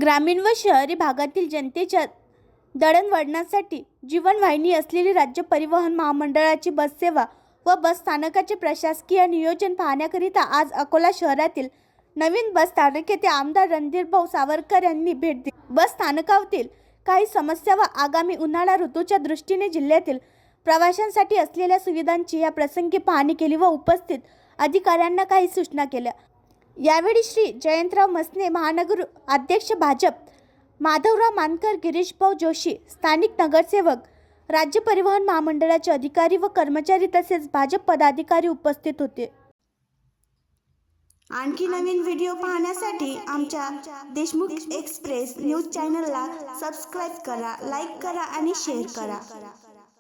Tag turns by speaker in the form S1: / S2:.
S1: ग्रामीण व शहरी भागातील जनतेच्या दळणवळणासाठी जीवनवाहिनी असलेली राज्य परिवहन महामंडळाची बससेवा व बस स्थानकाचे प्रशासकीय नियोजन पाहण्याकरिता आज अकोला शहरातील नवीन बस स्थानक येथे आमदार रणधीरभाऊ सावरकर यांनी भेट दिली। बस स्थानकातील काही समस्या व आगामी उन्हाळा ऋतूच्या दृष्टीने जिल्ह्यातील प्रवाशांसाठी असलेल्या सुविधांची या प्रसंगी पाहणी केली व उपस्थित अधिकाऱ्यांना काही सूचना केल्या। यावेळी श्री जयंतराव मसने, महानगर अध्यक्ष भाजप, माधवराव मानकर, गिरीशभाऊ जोशी, स्थानिक नगरसेवक, राज्य परिवहन महामंडळाचे अधिकारी व कर्मचारी तसेच भाजप पदाधिकारी उपस्थित होते।
S2: आणखी नवीन व्हिडिओ पाहण्यासाठी आमच्या देशमुख एक्सप्रेस न्यूज चॅनलला सबस्क्राईब करा, लाईक करा आणि शेअर करा।